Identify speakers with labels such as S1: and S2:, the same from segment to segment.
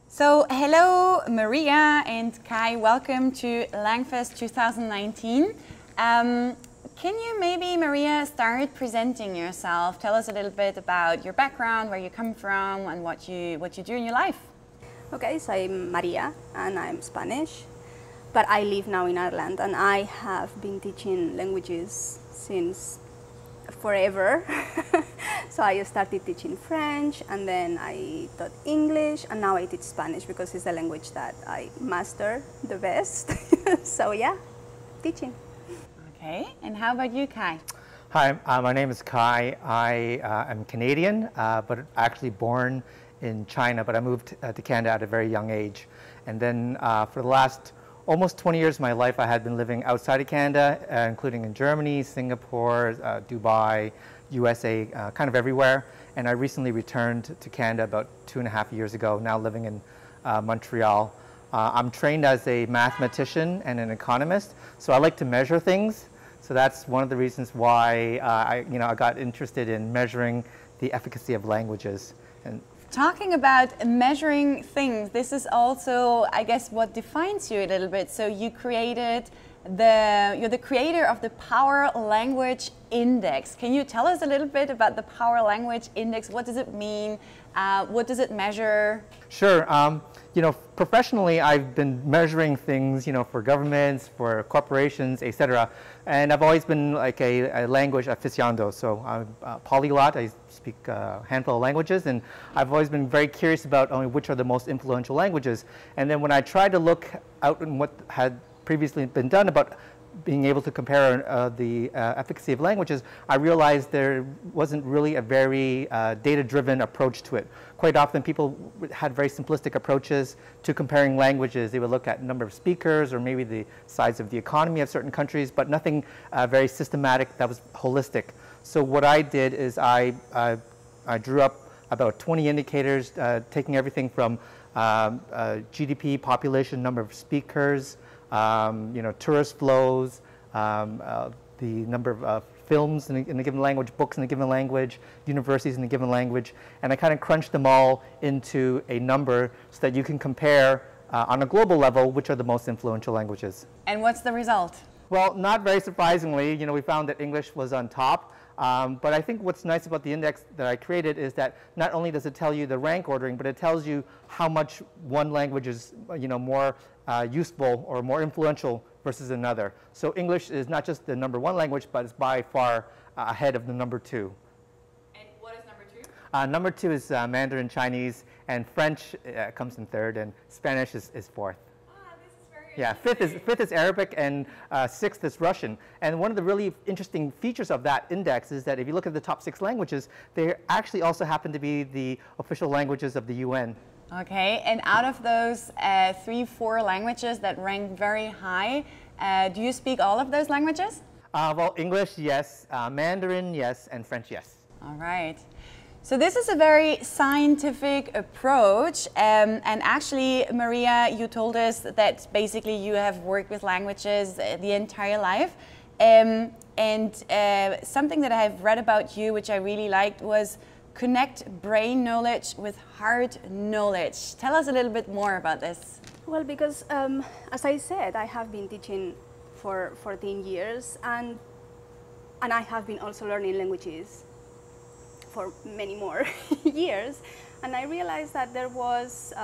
S1: So, hello Maria and Kai, welcome to Langfest 2019. Can you maybe, Maria, start presenting yourself? Tell us a little bit about your background, where you come from, and what you do in your life.
S2: Okay, so I'm Maria and I'm Spanish, but I live now in Ireland and I have been teaching languages since forever. So I started teaching French and then I taught English and now I teach Spanish because it's the language that I master the best. So yeah, teaching.
S1: Okay, and how about you, Kai?
S3: Hi, my name is Kai. I am Canadian, but actually born in China, but I moved to Canada at a very young age. And then for the last almost 20 years of my life, I had been living outside of Canada, including in Germany, Singapore, Dubai, USA, kind of everywhere. And I recently returned to Canada about 2.5 years ago, now living in Montreal. I'm trained as a mathematician and an economist, so I like to measure things. So that's one of the reasons why I got interested in measuring the efficacy of languages. And
S1: talking about measuring things, this is also, I guess, what defines you a little bit. So you created you're the creator of the Power Language Index. Can you tell us a little bit about the Power Language Index? What does it mean? What does it measure?
S3: Sure. Professionally, I've been measuring things, for governments, for corporations, etc. And I've always been like a language aficionado. So I'm a polyglot. I speak a handful of languages, and I've always been very curious about which are the most influential languages. And then when I tried to look out in what had previously been done about being able to compare the efficacy of languages, I realized there wasn't really a very data-driven approach to it. Quite often people had very simplistic approaches to comparing languages. They would look at number of speakers or maybe the size of the economy of certain countries, but nothing very systematic that was holistic. So what I did is I drew up about 20 indicators, taking everything from GDP, population, number of speakers, tourist flows, the number of films in a given language, books in a given language, universities in a given language, and I kind of crunched them all into a number so that you can compare on a global level which are the most influential languages.
S1: And what's the result?
S3: Well, not very surprisingly, we found that English was on top. But I think what's nice about the index that I created is that not only does it tell you the rank ordering, but it tells you how much one language is more useful or more influential versus another. So English is not just the #1 language, but it's by far ahead of the #2.
S1: And what is #2?
S3: #2 is Mandarin Chinese, and French comes in 3rd, and Spanish is 4th. Yeah, fifth is Arabic, and 6th is Russian. And one of the really interesting features of that index is that if you look at the top 6 languages, they actually also happen to be the official languages of the UN.
S1: Okay, and out of those 3-4 languages that rank very high, do you speak all of those languages?
S3: Well, English, yes. Mandarin, yes. And French, yes.
S1: All right. So this is a very scientific approach, and actually, Maria, you told us that basically you have worked with languages the entire life, and something that I have read about you, which I really liked, was connect brain knowledge with heart knowledge. Tell us a little bit more about this.
S2: Well, because as I said, I have been teaching for 14 years, and I have been also learning languages for many more years, and I realized that there was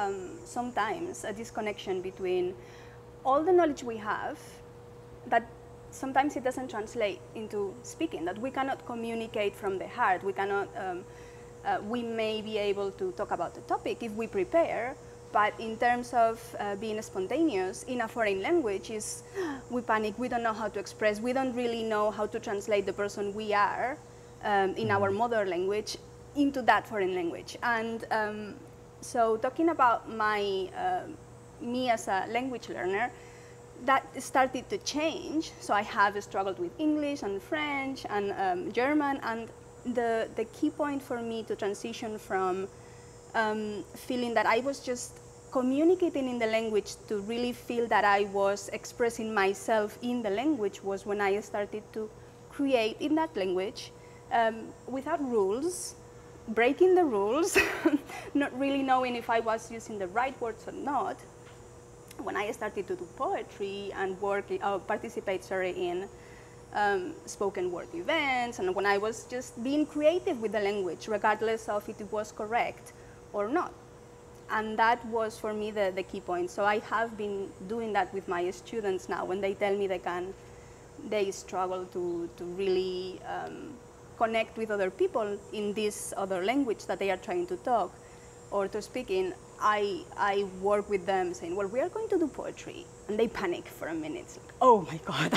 S2: sometimes a disconnection between all the knowledge we have, that sometimes it doesn't translate into speaking, that we cannot communicate from the heart. We cannot, we may be able to talk about the topic if we prepare, but in terms of being spontaneous in a foreign language, we panic, we don't know how to express, we don't really know how to translate the person we are in our mother language into that foreign language. And so talking about me as a language learner, that started to change. So I have struggled with English and French and German, and the key point for me to transition from feeling that I was just communicating in the language to really feel that I was expressing myself in the language was when I started to create in that language without rules, breaking the rules, not really knowing if I was using the right words or not, when I started to do poetry and participate in spoken word events, and when I was just being creative with the language, regardless of if it was correct or not. And that was for me the key point. So I have been doing that with my students now. When they tell me they struggle to really connect with other people in this other language that they are trying to talk or to speak in, I work with them saying, well, we are going to do poetry. And they panic for a minute. It's like, oh my God,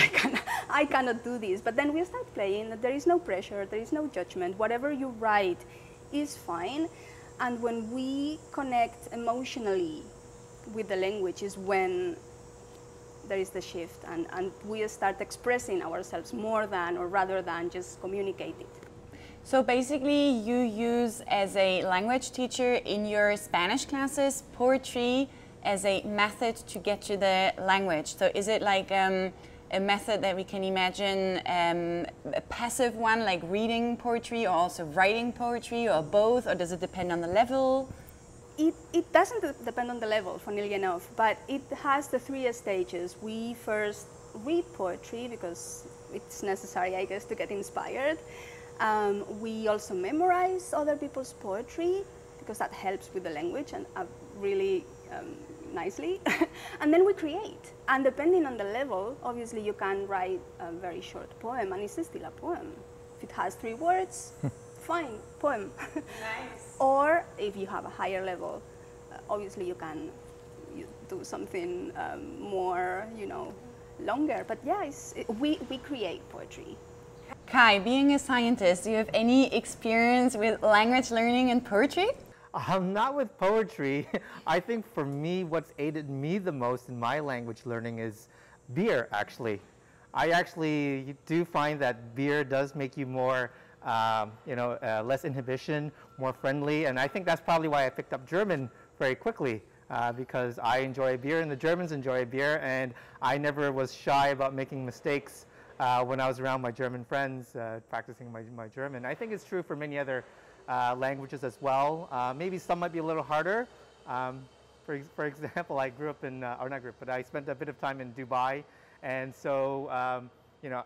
S2: I cannot do this. But then we start playing. There is no pressure. There is no judgment. Whatever you write is fine. And when we connect emotionally with the language is when there is the shift. And we start expressing ourselves more than or rather than just communicate it.
S1: So basically you use as a language teacher in your Spanish classes poetry as a method to get to the language. So is it like a method that we can imagine a passive one like reading poetry or also writing poetry or both, or does it depend on the level?
S2: It doesn't depend on the level, funnily enough, but it has the 3 stages. We first read poetry because it's necessary, I guess, to get inspired. We also memorize other people's poetry because that helps with the language and really nicely. And then we create. And depending on the level, obviously you can write a very short poem and it's still a poem. If it has 3 words, fine, poem.
S1: Nice.
S2: Or if you have a higher level, obviously you can do something more, longer. But yeah, we create poetry.
S1: Kai, being a scientist, do you have any experience with language learning and poetry?
S3: Not with poetry. I think for me, what's aided me the most in my language learning is beer, actually. I actually do find that beer does make you more, less inhibition, more friendly, and I think that's probably why I picked up German very quickly, because I enjoy beer and the Germans enjoy beer, and I never was shy about making mistakes when I was around my German friends, practicing my German. I think it's true for many other languages as well. Maybe some might be a little harder. For example, I grew up in, or not grew up, but I spent a bit of time in Dubai, and so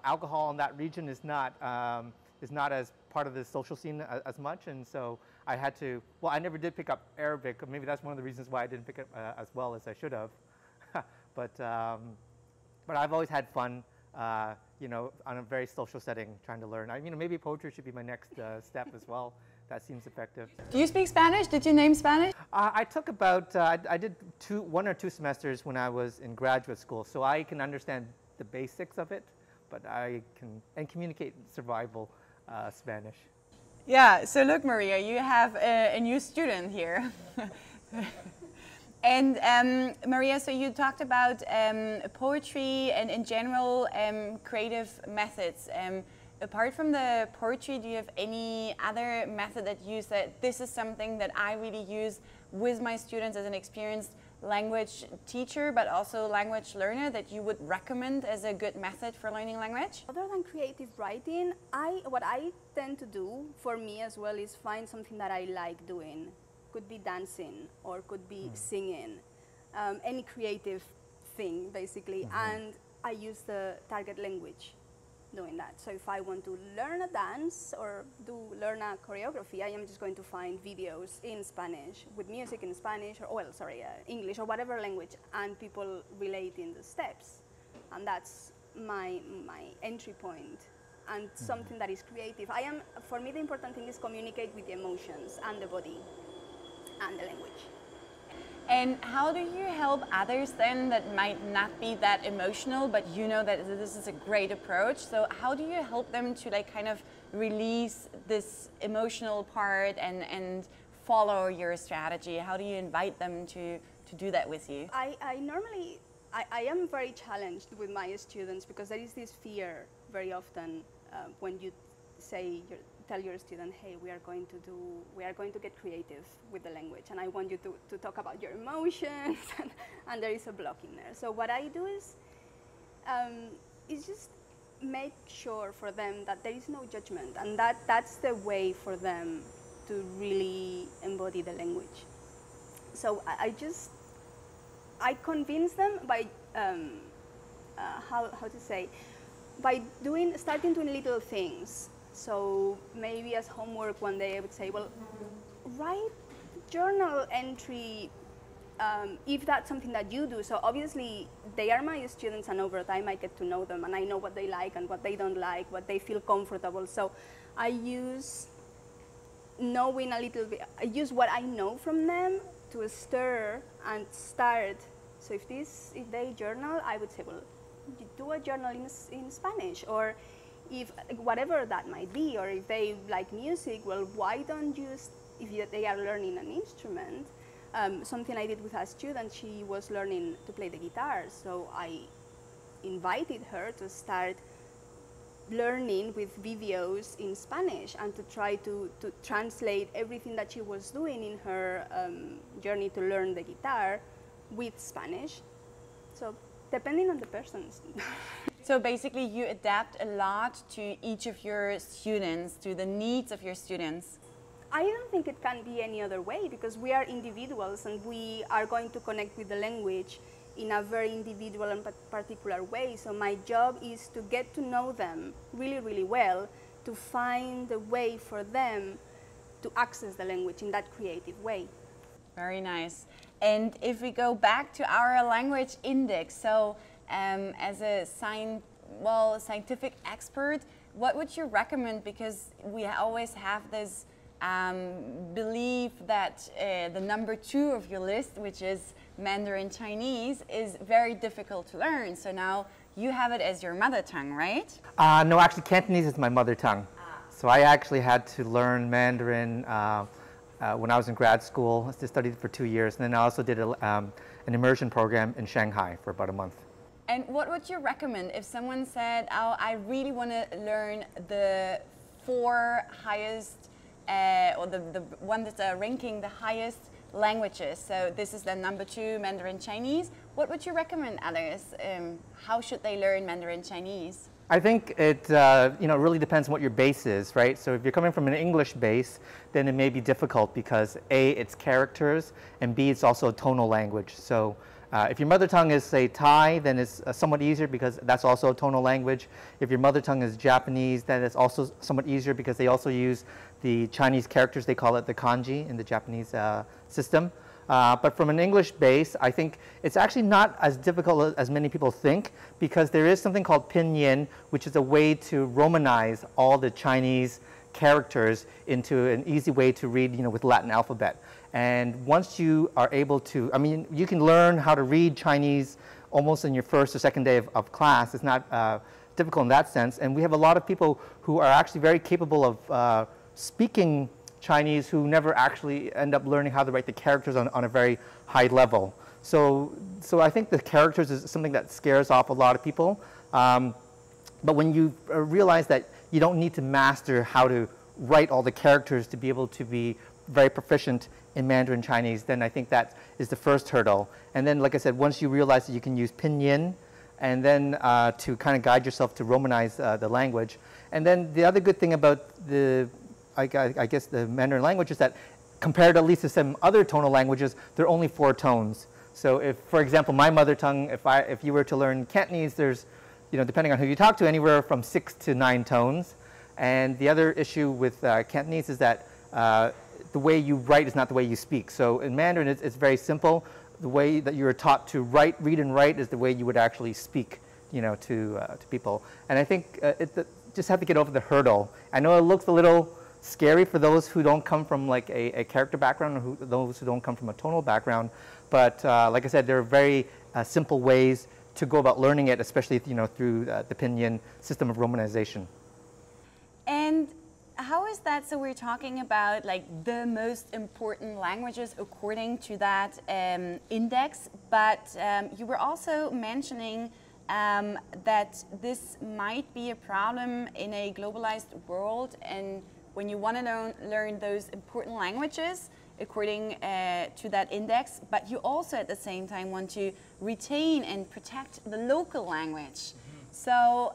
S3: alcohol in that region is not as part of the social scene as much, and so I had to. Well, I never did pick up Arabic. Maybe that's one of the reasons why I didn't pick it as well as I should have. But I've always had fun. On a very social setting, trying to learn. Maybe poetry should be my next step as well. That seems effective.
S1: Do you speak Spanish? Did you name Spanish?
S3: I took about, I did 1 or 2 semesters when I was in graduate school, so I can understand the basics of it, but I can communicate survival Spanish.
S1: Yeah, so look, Maria, you have a new student here. And Maria, so you talked about poetry and in general creative methods. Apart from the poetry, do you have any other method that you use that this is something that I really use with my students as an experienced language teacher, but also language learner, that you would recommend as a good method for learning language?
S2: Other than creative writing, what I tend to do for me as well is find something that I like doing. Could be dancing or could be singing, any creative thing basically, and I use the target language doing that. So if I want to learn a dance or learn a choreography, I am just going to find videos in Spanish with music in Spanish or English or whatever language, and people relating the steps, and that's my entry point. And something that is creative. For me, the important thing is communicate with the emotions and the body and the language.
S1: And how do you help others then that might not be that emotional, but you know that this is a great approach? So how do you help them to kind of release this emotional part and follow your strategy? How do you invite them to do that with you?
S2: I normally am very challenged with my students because there is this fear very often when you tell your student, hey, we are going to get creative with the language, and I want you to talk about your emotions, and there is a block in there. So what I do is just make sure for them that there is no judgment, and that's the way for them to really embody the language. So I convince them by, how to say, by starting doing little things. So maybe as homework one day I would say, well, write journal entry if that's something that you do. So obviously they are my students, and over time I get to know them and I know what they like and what they don't like, what they feel comfortable. So I use knowing a little bit, I use what I know from them to stir and start. So if they journal, I would say, well, you do a journal in Spanish, or if whatever that might be, or if they like music, well, why don't you, if they are learning an instrument, something I did with a student, she was learning to play the guitar, so I invited her to start learning with videos in Spanish and to try to translate everything that she was doing in her journey to learn the guitar with Spanish. So depending on the persons.
S1: So basically you adapt a lot to each of your students, to the needs of your students.
S2: I don't think it can be any other way, because we are individuals and we are going to connect with the language in a very individual and particular way. So my job is to get to know them really, really well, to find a way for them to access the language in that creative way.
S1: Very nice. And if we go back to our language index, so as a scientific expert, what would you recommend? Because we always have this belief that the number 2 of your list, which is Mandarin Chinese, is very difficult to learn. So now you have it as your mother tongue, right?
S3: No, actually Cantonese is my mother tongue. So I actually had to learn Mandarin when I was in grad school. I studied for 2 years, and then I also did an immersion program in Shanghai for about a month.
S1: And what would you recommend if someone said, oh, I really want to learn the 4 highest, or the one that's ranking the highest languages? So this is the number 2, Mandarin Chinese. What would you recommend others? How should they learn Mandarin Chinese?
S3: I think it really depends on what your base is, right? So if you're coming from an English base, then it may be difficult because A, it's characters, and B, it's also a tonal language. So if your mother tongue is, say, Thai, then it's somewhat easier because that's also a tonal language. If your mother tongue is Japanese, then it's also somewhat easier because they also use the Chinese characters. They call it the kanji in the Japanese system. But from an English base, I think it's actually not as difficult as many people think, because there is something called pinyin, which is a way to Romanize all the Chinese characters into an easy way to read, with Latin alphabet. And once you are able to, you can learn how to read Chinese almost in your first or second day of class. It's not difficult in that sense. And we have a lot of people who are actually very capable of speaking Chinese who never actually end up learning how to write the characters on a very high level. So I think the characters is something that scares off a lot of people. But when you realize that you don't need to master how to write all the characters to be able to be very proficient in Mandarin Chinese, then I think that is the first hurdle. And then, like I said, once you realize that you can use pinyin, and then to kind of guide yourself to Romanize the language. And then the other good thing about I guess the Mandarin language is that compared at least to some other tonal languages, there are only 4 tones. So if, for example, my mother tongue, if you were to learn Cantonese, there's, depending on who you talk to, anywhere from 6 to 9 tones. And the other issue with Cantonese is that the way you write is not the way you speak. So in Mandarin, it's very simple. The way that you're taught to read and write is the way you would actually speak, to people. And I think just have to get over the hurdle. I know it looks a little scary for those who don't come from like a character background, or those who don't come from a tonal background. But like I said, there are very simple ways to go about learning it, especially through the pinyin system of Romanization.
S1: And how is that? So we're talking about like the most important languages according to that index, but you were also mentioning that this might be a problem in a globalized world, and when you want to learn those important languages according to that index, but you also at the same time want to retain and protect the local language. So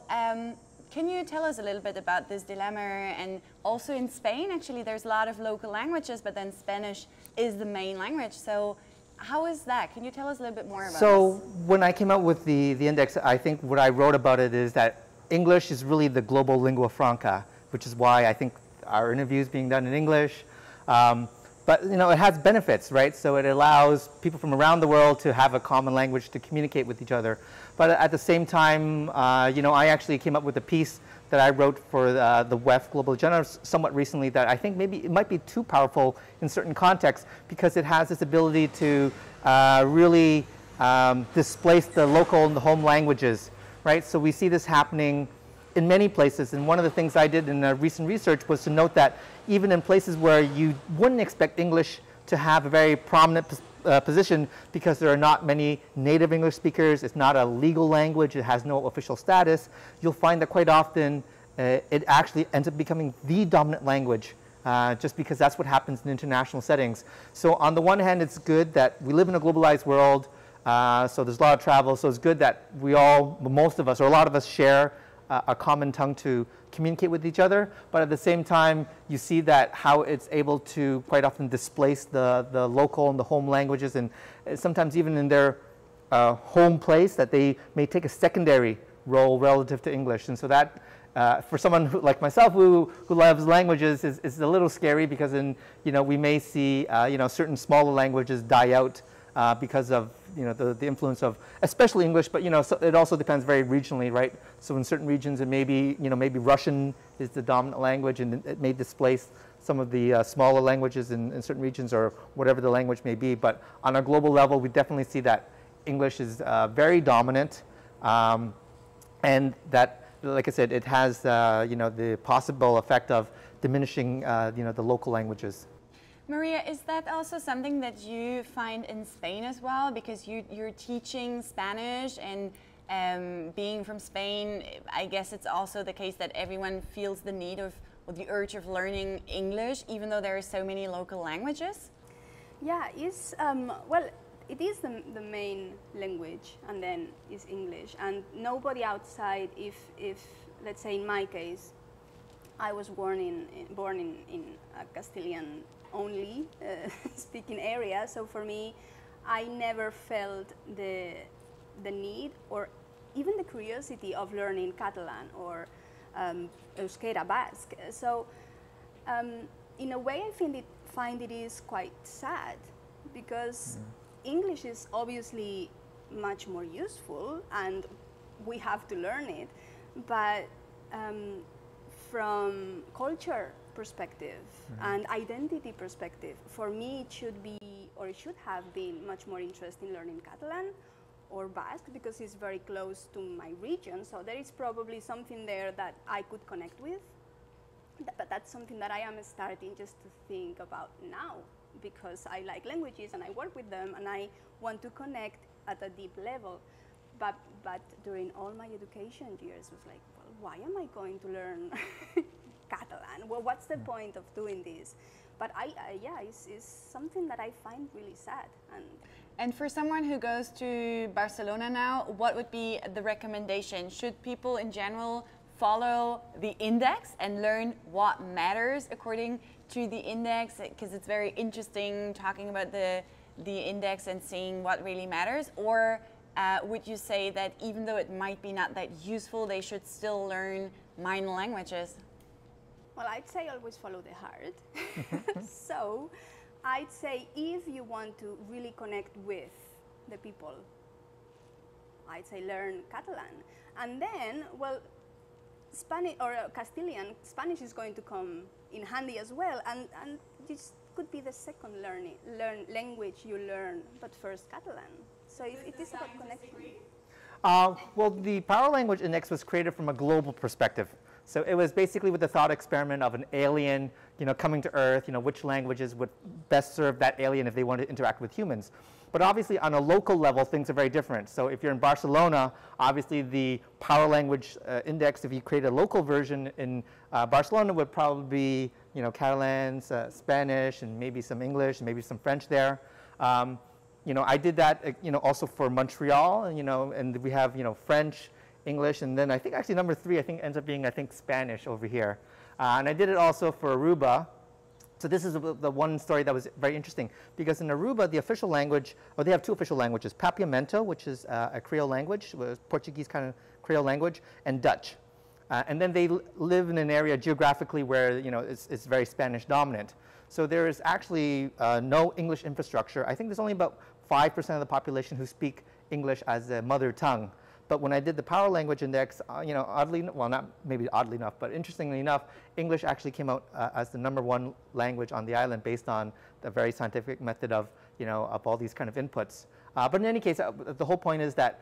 S1: can you tell us a little bit about this dilemma? And also in Spain, actually, there's a lot of local languages, but then Spanish is the main language. So how is that? Can you tell us a little bit more about
S3: So
S1: this?
S3: when I came out with the index, I think what I wrote about it is that English is really the global lingua franca, which is why I think our interview is being done in English. But you know, it has benefits, right? So it allows people from around the world to have a common language to communicate with each other. But at the same time, you know, I actually came up with a piece that I wrote for the WEF Global Agenda somewhat recently that I think maybe it might be too powerful in certain contexts because it has this ability to really displace the local and the home languages, right? So we see this happening in many places, and one of the things I did in recent research was to note that even in places where you wouldn't expect English to have a very prominent position because there are not many native English speakers, it's not a legal language, it has no official status, you'll find that quite often it actually ends up becoming the dominant language just because that's what happens in international settings. So on the one hand, it's good that we live in a globalized world, so there's a lot of travel, so it's good that we all, most of us, or a lot of us share a common tongue to communicate with each other, but at the same time you see that how it's able to quite often displace the local and the home languages, and sometimes even in their home place that they may take a secondary role relative to English. And so that for someone like myself who loves languages is a little scary because in, you know, we may see you know, certain smaller languages die out because of, you know, the influence of especially English, but you know, so it also depends very regionally, right? So in certain regions it may be, you know, maybe Russian is the dominant language and it may displace some of the smaller languages in certain regions or whatever the language may be. But on a global level, we definitely see that English is very dominant, and that, like I said, it has you know, the possible effect of diminishing you know, the local languages.
S1: Maria, is that also something that you find in Spain as well? Because you're teaching Spanish, and being from Spain, I guess it's also the case that everyone feels the need of, or the urge of learning English, even though there are so many local languages?
S2: Yeah, it's, well, it is the main language, and then is English. And nobody outside, if let's say in my case, I was born in a Castilian only speaking area, so for me, I never felt the need or even the curiosity of learning Catalan or Euskera, Basque. So in a way, I find it is quite sad because English is obviously much more useful and we have to learn it, but from culture perspective and identity perspective, for me it should be, or it should have been, much more interest in learning Catalan or Basque because it's very close to my region, so there is probably something there that I could connect with, but that's something that I am starting just to think about now because I like languages and I work with them and I want to connect at a deep level, but during all my education years was like, well, why am I going to learn Catalan? Well, what's the point of doing this? But yeah, it's something that I find really sad.
S1: And for someone who goes to Barcelona now, what would be the recommendation? Should people in general follow the index and learn what matters according to the index? Because it's very interesting talking about the index and seeing what really matters. Or would you say that even though it might be not that useful, they should still learn minor languages?
S2: Well, I'd say always follow the heart. So I'd say if you want to really connect with the people, I'd say learn Catalan. And then, well, Spanish or Castilian, Spanish is going to come in handy as well. And this could be the second language you learn, but first Catalan. So it is about connection.
S3: Well, the Power Language Index was created from a global perspective. So it was basically with the thought experiment of an alien, you know, coming to Earth, you know, which languages would best serve that alien if they wanted to interact with humans. But obviously on a local level, things are very different. So if you're in Barcelona, obviously the Power Language Index, if you create a local version in Barcelona, would probably be, you know, Catalan, Spanish, and maybe some English, and maybe some French there. You know, I did that, you know, also for Montreal, you know, and we have, you know, French, English, and then I think actually number 3 I think ends up being Spanish over here. And I did it also for Aruba. So this is the one story that was very interesting, because in Aruba, the official language, or they have 2 official languages, Papiamento, which is a Creole language, Portuguese kind of Creole language, and Dutch. And then they live in an area geographically where, you know, it's very Spanish dominant. So there is actually no English infrastructure. I think there's only about 5% of the population who speak English as a mother tongue. But when I did the Power Language Index, you know, oddly, well, not maybe oddly enough, but interestingly enough, English actually came out as the #1 language on the island based on the very scientific method of, you know, of all these kind of inputs. But in any case, the whole point is that,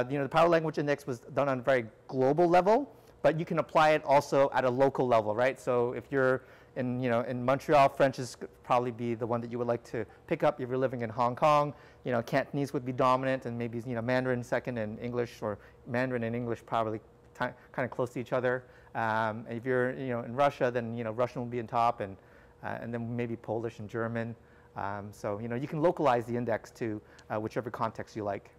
S3: you know, the Power Language Index was done on a very global level, but you can apply it also at a local level, right? So if you're in, you know, in Montreal, French is probably be the one that you would like to pick up. If you're living in Hong Kong, you know, Cantonese would be dominant, and maybe, you know, Mandarin second, and English, or Mandarin and English probably kind of close to each other. If you're, you know, in Russia, then, you know, Russian will be in top, and then maybe Polish and German. So, you know, you can localize the index to whichever context you like.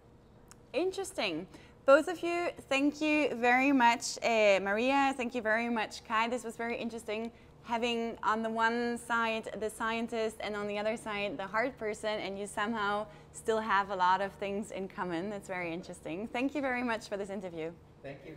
S1: Interesting. Both of you, thank you very much. Maria, thank you very much. Kai, this was very interesting. Having on the one side the scientist and on the other side the hard person, and you somehow still have a lot of things in common. That's very interesting. Thank you very much for this interview.
S3: Thank you.